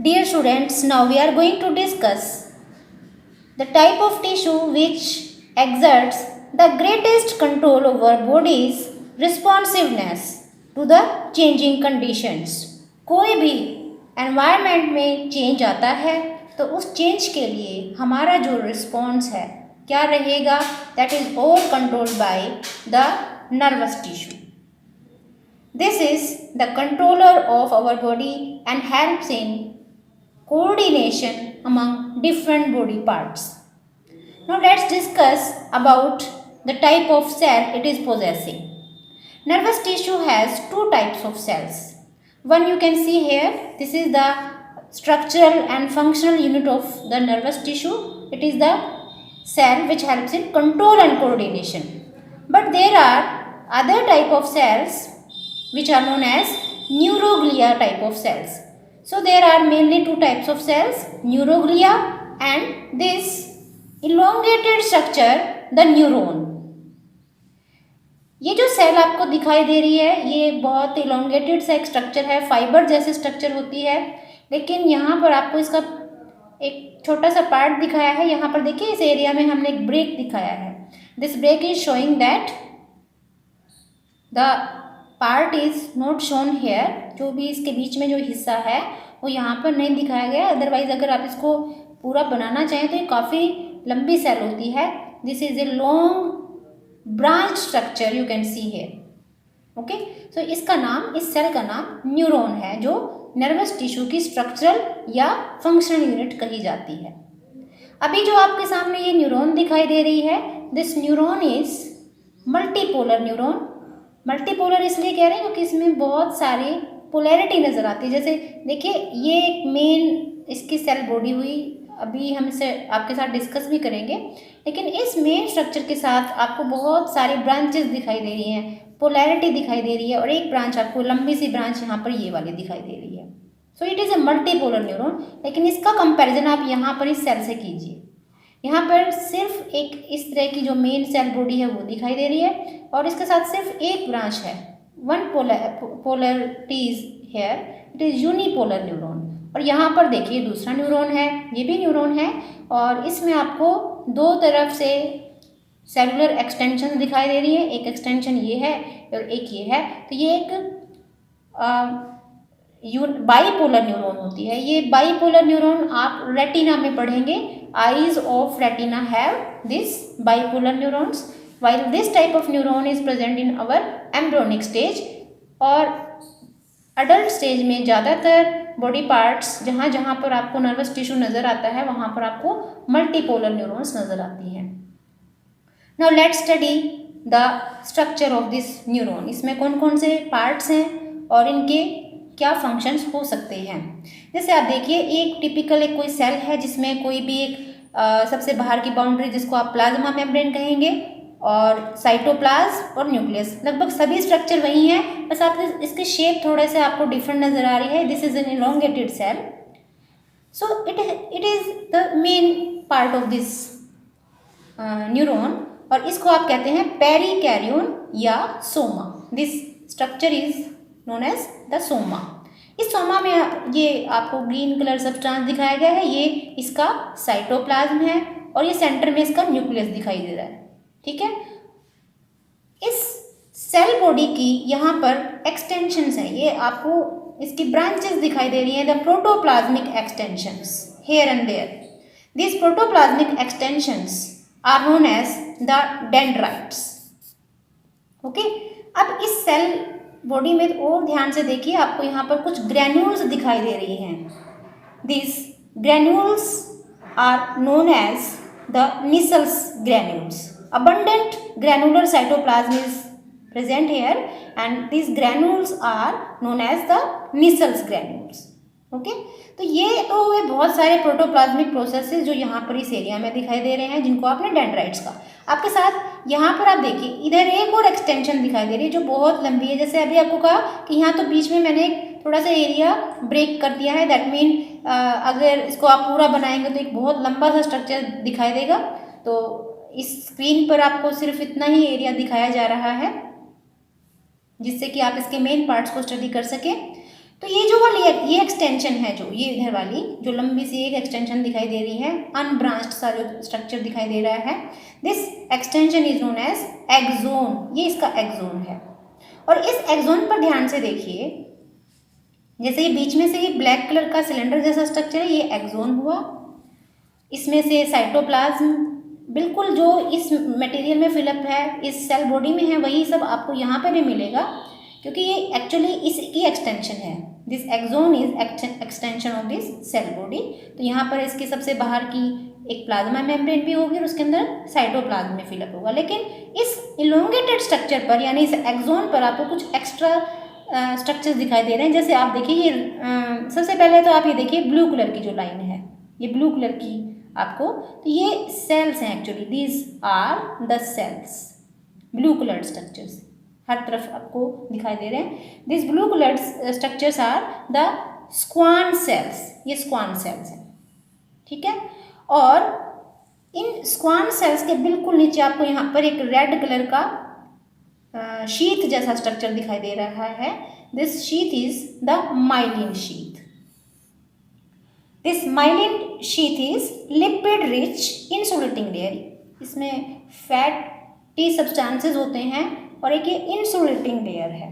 Dear students, now we are going to discuss the type of tissue which exerts the greatest control over body's responsiveness to the changing conditions. कोई भी environment में change आता है तो उस change के लिए हमारा जो response है क्या रहेगा? That is all controlled by the nervous tissue. This is the controller of our body and helps in coordination among different body parts. Now let's discuss about the type of cell it is possessing. Nervous tissue has two types of cells. One you can see here, this is the structural and functional unit of the nervous tissue. It is the cell which helps in control and coordination. But there are other type of cells which are known as neuroglia type of cells. So there are mainly two types of cells, neuroglia and this elongated structure, the neuron. ये जो cell आपको दिखाई दे रही है ये बहुत elongated सा एक स्ट्रक्चर है, फाइबर जैसे स्ट्रक्चर होती है, लेकिन यहाँ पर आपको इसका एक छोटा सा पार्ट दिखाया है. यहाँ पर देखिए इस एरिया में हमने एक ब्रेक दिखाया है. This break is showing that the part is not shown here. जो भी इसके बीच में जो हिस्सा है वो यहाँ पर नहीं दिखाया गया. अदरवाइज अगर आप इसको पूरा बनाना चाहें तो ये काफ़ी लंबी सेल होती है. This is a long branch structure you can see here. Okay, so इसका नाम, इस सेल का नाम न्यूरॉन है जो नर्वस टिश्यू की स्ट्रक्चरल या फंक्शनल यूनिट कही जाती है. अभी जो आपके सामने ये न्यूरॉन दिखाई दे रही है, this neuron is multipolar neuron. Multipolar इसलिए कह रहे हैं क्योंकि इसमें बहुत सारी पोलैरिटी नज़र आती है. जैसे देखिए ये एक मेन इसकी सेल बॉडी हुई, अभी हम इसे आपके साथ डिस्कस भी करेंगे, लेकिन इस मेन स्ट्रक्चर के साथ आपको बहुत सारी ब्रांचेस दिखाई दे रही हैं, पोलैरिटी दिखाई दे रही है, और एक ब्रांच आपको लंबी सी ब्रांच यहाँ पर ये वाली दिखाई दे रही है. सो it is a multipolar neuron. लेकिन इसका कंपैरिजन आप यहाँ पर इस सेल से कीजिए. यहाँ पर सिर्फ एक इस तरह की जो मेन सेल बॉडी है वो दिखाई दे रही है और इसके साथ सिर्फ एक ब्रांच है. One polarities here, it is unipolar neuron. और यहाँ पर देखिए दूसरा न्यूरॉन है, ये भी न्यूरॉन है और इसमें आपको दो तरफ से सेलुलर एक्सटेंशन दिखाई दे रही है. एक एक्सटेंशन ये है और एक ये है. तो ये एक बाईपोलर न्यूरॉन होती है. ये बाईपोलर न्यूरॉन आप रेटिना में पढ़ेंगे. Eyes of retina have this bipolar neurons, while this type of neuron is present in our embryonic stage. और adult stage में ज़्यादातर body parts जहाँ जहाँ पर आपको nervous tissue नज़र आता है वहाँ पर आपको multipolar neurons नज़र आती हैं. Now let's study the structure of this neuron. इसमें कौन कौन से parts हैं और इनके क्या फंक्शंस हो सकते हैं. जैसे आप देखिए एक टिपिकल एक कोई सेल है जिसमें कोई भी एक सबसे बाहर की बाउंड्री जिसको आप प्लाज्मा मेम्ब्रेन कहेंगे, और साइटोप्लाज्म और न्यूक्लियस, लगभग सभी स्ट्रक्चर वही हैं, बस आप इसके शेप थोड़े से आपको डिफरेंट नज़र आ रही है. This is an elongated cell. So it is the main part of this neuron और इसको आप कहते हैं पेरिकैरियन या soma. This structure is known as the soma. इस सोमा में ये आपको ग्रीन कलर सब्सटेंस दिखाया गया है, ये इसका साइटोप्लाज्म है और ये सेंटर में इसका न्यूक्लियस दिखाई दे रहा है. ठीक है, इस सेल बॉडी की यहाँ पर एक्सटेंशंस हैं, ये आपको इसकी ब्रांचेस दिखाई दे रही हैं, the protoplasmic extensions here and there. This protoplasmic extensions are known as the dendrites. Okay, अब इस सेल बॉडी में और ध्यान से देखिए, आपको यहाँ पर कुछ ग्रैन्यूल्स दिखाई दे रही हैं. This granules are known as the Nissl's granules. Abundant granular cytoplasm is present here and these granules are known as the Nissel's granules. Okay, तो ये तो हुए बहुत सारे प्रोटोप्लाज्मिक प्रोसेसेस जो यहाँ पर इस एरिया में दिखाई दे रहे हैं जिनको आपने डेंड्राइट्स का. आपके साथ यहाँ पर आप देखिए इधर एक और एक्सटेंशन दिखाई दे रही है जो बहुत लंबी है. जैसे अभी आपको कहा कि यहाँ तो बीच में मैंने एक थोड़ा सा एरिया ब्रेक कर दिया है. दैट मीन अगर इसको आप पूरा बनाएंगे तो एक बहुत लंबा सा स्ट्रक्चर दिखाई देगा. तो इस स्क्रीन पर आपको सिर्फ इतना ही एरिया दिखाया जा रहा है जिससे कि आप इसके मेन पार्ट्स को स्टडी कर सकें. तो ये जो वाली ये एक्सटेंशन है, जो ये इधर वाली जो लंबी सी एक एक्सटेंशन दिखाई दे रही है, अनब्रांच्ड सा जो स्ट्रक्चर दिखाई दे रहा है, this extension is known as axon. ये इसका एक्सोन है। और इस एक्सोन पर ध्यान से देखिए, जैसे ये बीच में से ये ब्लैक कलर का सिलेंडर जैसा स्ट्रक्चर है, ये एक्सोन हुआ। इसमें से साइटोप्लाज्म बिल्कुल जो इस मटेरियल में फिलअप है, इस सेल बॉडी में है, वही सब आपको यहाँ पे भी मिलेगा, क्योंकि ये एक्चुअली इसकी एक्सटेंशन है। This axon is extension of this cell body. तो यहाँ पर इसके सबसे बाहर की एक प्लाज्मा मेम्ब्रेन भी होगी और उसके अंदर साइटोप्लाज्म में फिलअप होगा। लेकिन इस इलोंगेटेड स्ट्रक्चर पर, यानी इस एक्सोन पर आपको कुछ एक्स्ट्रा स्ट्रक्चर्स दिखाई दे रहे हैं। जैसे आप देखिए, ये सबसे पहले तो आप ये देखिए ब्लू कलर की जो लाइन है, ये ब्लू कलर की आपको, तो ये सेल्स हैं actually, these are the cells, blue coloured structures हर तरफ आपको दिखाई दे रहे हैं। This blue coloured structures are the Schwann cells, ये स्क्वान सेल्स हैं, ठीक है। और इन स्क्वान सेल्स के बिल्कुल नीचे आपको यहाँ पर एक रेड कलर का शीथ जैसा स्ट्रक्चर दिखाई दे रहा है। This sheath is the myelin sheath. This myelin sheath is lipid rich insulating layer. इसमें फैटी सब्सटेंसेस होते हैं और एक ये इंसुलेटिंग लेयर है।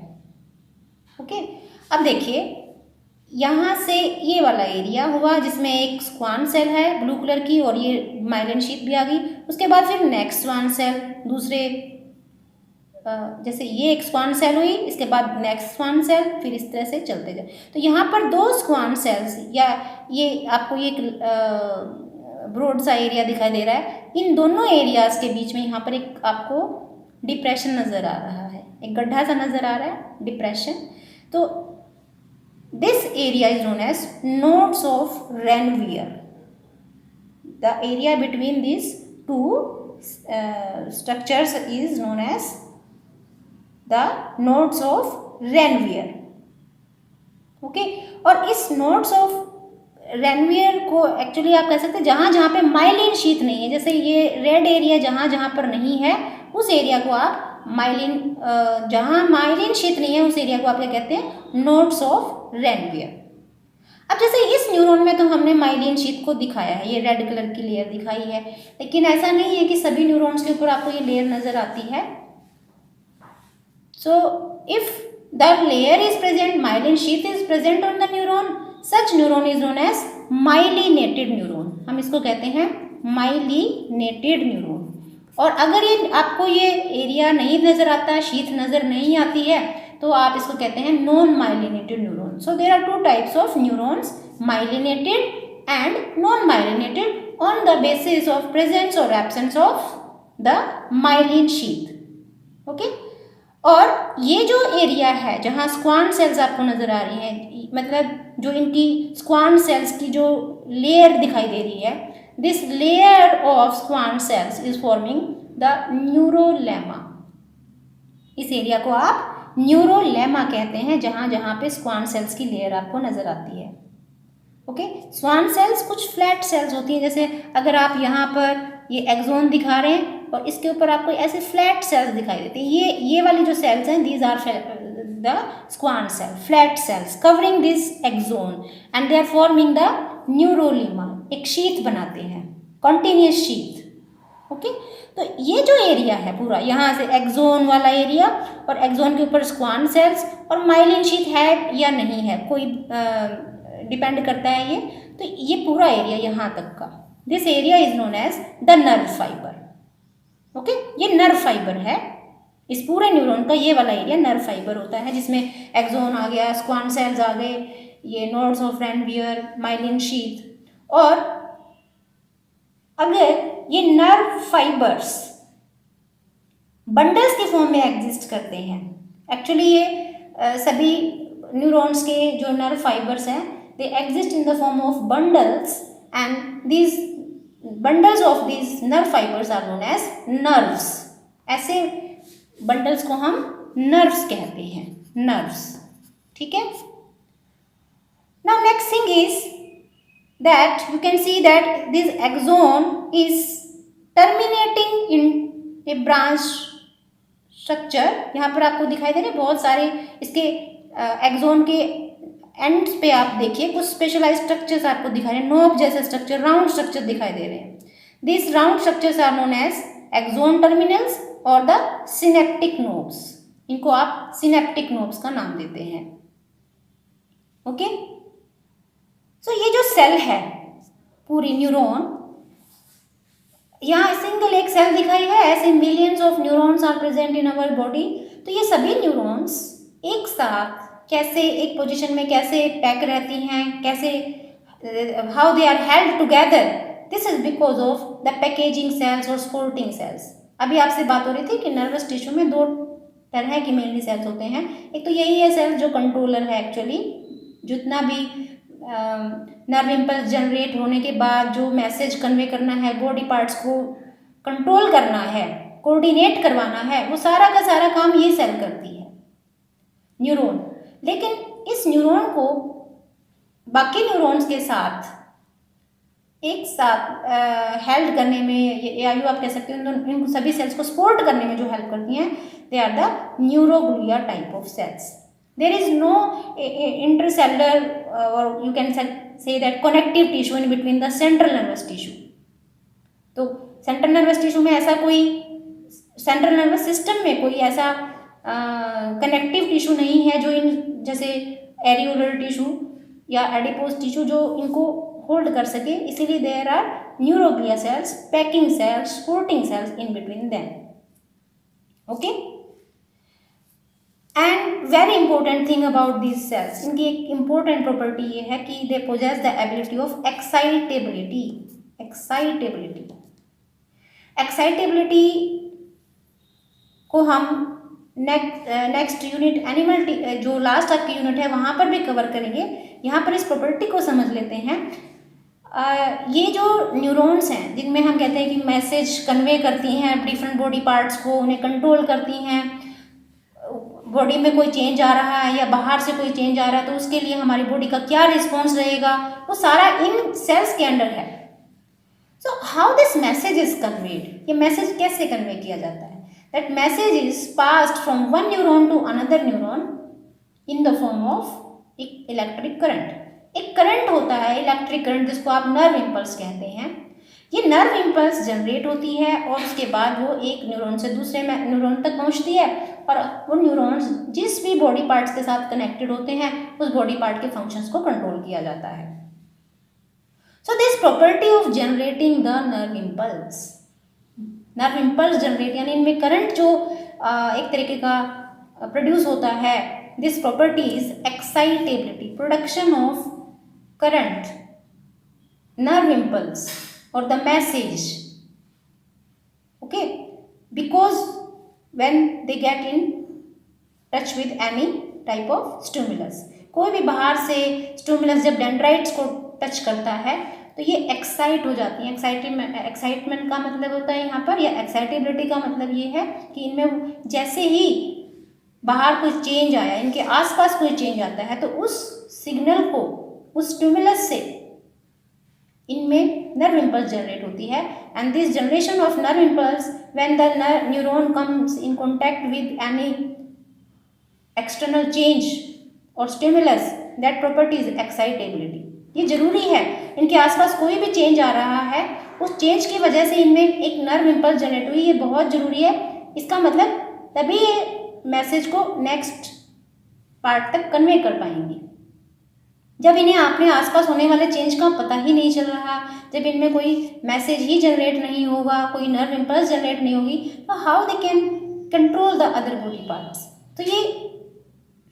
ओके, अब देखिए यहाँ से ये वाला एरिया हुआ जिसमें एक स्क्वान सेल है ब्लू कलर की और ये माइलिन शीथ भी आ गई। उसके बाद फिर नेक्स्ट स्क्वान सेल, दूसरे जैसे ये एक स्क्वान सेल हुई, इसके बाद नेक्स्ट स्क्वान सेल, फिर इस तरह से चलते जाए। तो यहाँ पर दो स्क्वान सेल्स, या ये आपको ये ब्रॉड सा एरिया दिखाई दे रहा है, इन दोनों एरियाज के बीच में यहाँ पर एक आपको डिप्रेशन नज़र आ रहा है, एक गड्ढा सा नज़र आ रहा है, डिप्रेशन। तो this area is known as nodes of Ranvier. The area between this two structures is known as the nodes of Ranvier. Okay, और इस नोड्स ऑफ रेनवियर को एक्चुअली आप कह सकते हैं जहाँ जहाँ पे माइलिन शीथ नहीं है, जैसे ये रेड एरिया जहाँ जहाँ पर नहीं है उस एरिया को आप माइलिन, जहाँ माइलिन शीथ नहीं है उस एरिया को आप क्या कहते हैं, नोड्स ऑफ रेनवियर। अब जैसे इस न्यूरॉन में तो हमने माइलिन शीथ को दिखाया है, ये रेड कलर की लेयर दिखाई है, लेकिन ऐसा नहीं है कि सभी न्यूरॉन्स के ऊपर आपको ये लेयर नजर आती है। So if the layer is present, myelin sheath is present on the neuron, such neuron is known as myelinated neuron. हम इसको कहते हैं माइलिनेटेड न्यूरॉन। और अगर ये आपको ये एरिया नहीं नजर आता, शीथ नजर नहीं आती है, तो आप इसको कहते हैं non myelinated neuron. So there are two types of neurons, myelinated and non myelinated, on the basis of presence और absence of the myelin sheath. Okay, और ये जो एरिया है जहाँ स्क्वान सेल्स आपको नजर आ रही हैं, मतलब जो इनकी स्क्वान सेल्स की जो लेयर दिखाई दे रही है, this layer of Schwann cells is forming the neurolemma. इस एरिया को आप न्यूरोलेमा कहते हैं, जहाँ जहाँ पे स्क्वान सेल्स की लेयर आपको नजर आती है। ओके, स्क्वान सेल्स कुछ फ्लैट सेल्स होती हैं, जैसे अगर आप यहाँ पर ये एक्सोन दिखा रहे हैं और इसके ऊपर आपको ऐसे फ्लैट सेल्स दिखाई देती हैं, ये वाली जो सेल्स हैं, these are the Schwann cell, flat cells covering this axon and they are forming the neurolemma. एक शीथ बनाते हैं, कॉन्टिन्यूस शीथ। ओके, तो ये जो एरिया है पूरा, यहाँ से एक्सोन वाला एरिया और एक्सोन के ऊपर स्क्वान सेल्स और माइलिन शीथ है या नहीं है, कोई डिपेंड करता है ये। तो ये पूरा एरिया यहाँ तक का, this area is known as the nerve fibre. Okay, ये नर्व फाइबर है, इस पूरे न्यूरॉन का ये वाला एरिया नर्व फाइबर होता है, जिसमें एक्सोन आ गया, स्क्वान सेल्स आ गए, ये nodes of Ranvier, myelin sheath. और अगर ये नर्व फाइबर्स बंडल्स के फॉर्म में एग्जिस्ट करते हैं, एक्चुअली ये सभी न्यूरॉन्स के जो नर्व फाइबर्स हैं, they exist in the form of bundles and these bundles of these nerve fibres are known as nerves. ऐसे बंडल्स को हम नर्व्स कहते हैं, नर्व्स। ठीक है, now next thing is that you can see that this axon is terminating in a branch structure। यहाँ पर आपको दिखाई दे रहे हैं बहुत सारे इसके एक्सोन के एंड्स पे आप देखिए कुछ स्पेशलाइज स्ट्रक्चर्स आपको दिखाई रहे हैं, नोब जैसे स्ट्रक्चर, राउंड स्ट्रक्चर दिखाई दे रहे हैं। This round structures are known as axon terminals और द सिनेप्टिक नोब्स। इनको आप सिनेप्टिक नोब्स का नाम देते हैं। ओके, सो ये जो सेल है पूरी न्यूरॉन, यहाँ सिंगल एक सेल दिखाई है, ऐसे millions of neurons are present in our body. तो ये सभी न्यूरॉन्स एक साथ कैसे एक पोजीशन में कैसे पैक रहती हैं, कैसे how they are held together, this is because of the packaging cells और सपोर्टिंग सेल्स। अभी आपसे बात हो रही थी कि नर्वस टिश्यू में दो तरह की मेनली सेल्स होते हैं। एक तो यही है सेल जो कंट्रोलर है, एक्चुअली जितना भी नर्व इम्पल्स जनरेट होने के बाद जो मैसेज कन्वे करना है, बॉडी पार्ट्स को कंट्रोल करना है, कोऑर्डिनेट करवाना है, वो सारा का सारा काम ये सेल करती है, न्यूरॉन। लेकिन इस न्यूरॉन को बाकी न्यूरॉन्स के साथ एक साथ हेल्प करने में, या यू आप कह सकते हो इन सभी सेल्स को सपोर्ट करने में जो हेल्प करती हैं, they are the neuroglia type of cells. There is no intercellular or you can say that connective tissue in between the central nervous tissue. तो सेंट्रल नर्वस टिश्यू में ऐसा कोई, सेंट्रल नर्वस सिस्टम में कोई ऐसा connective tissue नहीं है जो इन जैसे एरियोलर टिश्यू या एडिपोज टिश्यू जो इनको होल्ड कर सके। इसीलिए there are neuroglia cells, packing cells, supporting cells in between them. Okay, and very important thing about these cells, इनकी एक इम्पोर्टेंट प्रॉपर्टी ये है कि they possess the ability of excitability. Excitability एक्साइटेबिलिटी को हम नेक्स्ट यूनिट एनिमल जो last आपकी यूनिट है वहाँ पर भी कवर करेंगे। यहाँ पर इस प्रॉपर्टी को समझ लेते हैं। ये जो न्यूरॉन्स हैं जिनमें हम कहते हैं कि मैसेज कन्वे करती हैं डिफरेंट बॉडी पार्ट्स को, उन्हें कंट्रोल करती हैं, बॉडी में कोई चेंज आ रहा है या बाहर से कोई चेंज आ रहा है तो उसके लिए हमारी बॉडी का क्या रिस्पॉन्स रहेगा, वो सारा इन सेल्स के अंडर है। So how this message is conveyed, ये मैसेज कैसे कन्वे किया जाता है? That message is passed from one neuron to another neuron in the form of एक इलेक्ट्रिक करंट। एक करंट होता है इलेक्ट्रिक करंट जिसको आप नर्व इम्पल्स कहते हैं। ये नर्व इम्पल्स जनरेट होती है और उसके बाद वो एक न्यूरॉन से दूसरे न्यूरॉन तक पहुंचती है और वो न्यूरॉन्स जिस भी बॉडी पार्ट्स के साथ कनेक्टेड होते हैं उस बॉडी पार्ट के फंक्शंस को कंट्रोल किया जाता है। So this property of generating the nerve impulse generate यानी इनमें करंट जो एक तरीके का प्रोड्यूस होता है, this property is excitability, production of current, nerve impulse or the message, okay, because when they get in touch with any type of stimulus, कोई भी बाहर से स्टिमुलस जब डेंड्राइट्स को टच करता है तो ये एक्साइट हो जाती हैं। एक्साइटमेंट का मतलब होता है यहाँ पर, या एक्साइटेबिलिटी का मतलब ये है कि इनमें जैसे ही बाहर कोई चेंज आया, इनके आसपास कोई चेंज आता है तो उस सिग्नल को, उस स्टिमुलस से इनमें नर्व इम्पल्स जनरेट होती है। And this generation of nerve impulse when the neuron comes in contact with any external change और stimulus, that property is excitability. ये जरूरी है, इनके आसपास कोई भी चेंज आ रहा है, उस चेंज की वजह से इनमें एक नर्व इम्पल्स जनरेट हुई, ये बहुत जरूरी है। इसका मतलब तभी ये मैसेज को नेक्स्ट पार्ट तक कन्वे कर पाएंगी। जब इन्हें अपने आसपास होने वाले चेंज का पता ही नहीं चल रहा, जब इनमें कोई मैसेज ही जनरेट नहीं होगा, कोई नर्व इम्पल्स जनरेट नहीं होगी, तो how they can control the other body parts. तो ये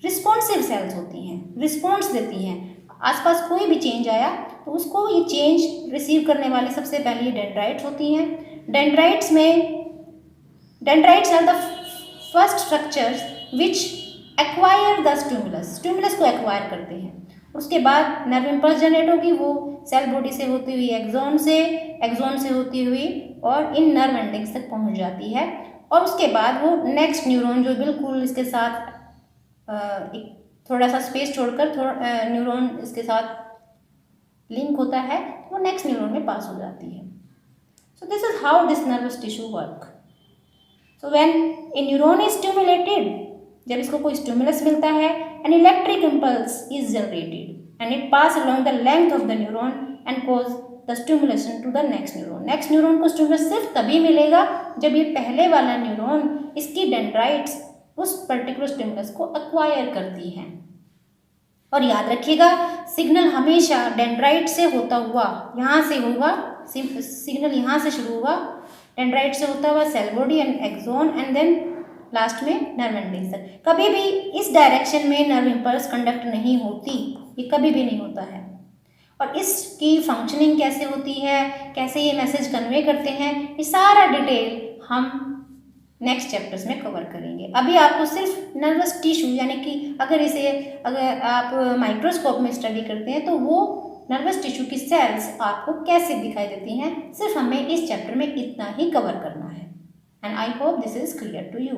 रिस्पॉन्सिव सेल्स होती हैं, रिस्पॉन्स देती हैं। आसपास कोई भी चेंज आया तो उसको ये चेंज रिसीव करने वाली सबसे पहले ये डेंड्राइट्स होती हैं। Dendrites are the first structures which acquire the stimulus को एक्वायर करते हैं। उसके बाद नर्व इम्पल्स जनरेट होगी, वो सेल बॉडी से होती हुई एक्सोन से होती हुई और इन नर्व एंडिंग्स तक पहुंच जाती है। और उसके बाद वो नेक्स्ट न्यूरॉन जो बिल्कुल इसके साथ एक थोड़ा सा स्पेस छोड़कर न्यूरॉन इसके साथ लिंक होता है, वो नेक्स्ट न्यूरॉन में पास हो जाती है। So this is how this nervous tissue work. So when A neuron is stimulated, जब इसको कोई स्टिमुलस मिलता है an electric impulse is generated and it pass along the length of the neuron and cause the stimulation to the next neuron. next neuron को stimulus सिर्फ तभी मिलेगा जब ये पहले वाला न्यूरॉन इसकी डेंड्राइट्स उस पर्टिकुलर स्टिमुलस को एक्वायर करती हैं। और याद रखिएगा सिग्नल हमेशा डेंड्राइट से होता हुआ यहाँ से होगा, सिग्नल यहाँ से शुरू हुआ, डेंड्राइट से होता हुआ cell body and axon and then last में नर्व एंडिंग तक। कभी भी इस डायरेक्शन में नर्व इम्पल्स कंडक्ट नहीं होती, ये कभी भी नहीं होता है। और इसकी फंक्शनिंग कैसे होती है, कैसे ये मैसेज कन्वे करते हैं, ये सारा डिटेल हम नेक्स्ट चैप्टर्स में कवर करेंगे। अभी आपको सिर्फ नर्वस टिश्यू यानी कि अगर आप माइक्रोस्कोप में स्टडी करते हैं तो वो नर्वस टिश्यू की सेल्स आपको कैसे दिखाई देती हैं, सिर्फ हमें इस चैप्टर में इतना ही कवर करना है। And I hope this is clear to you.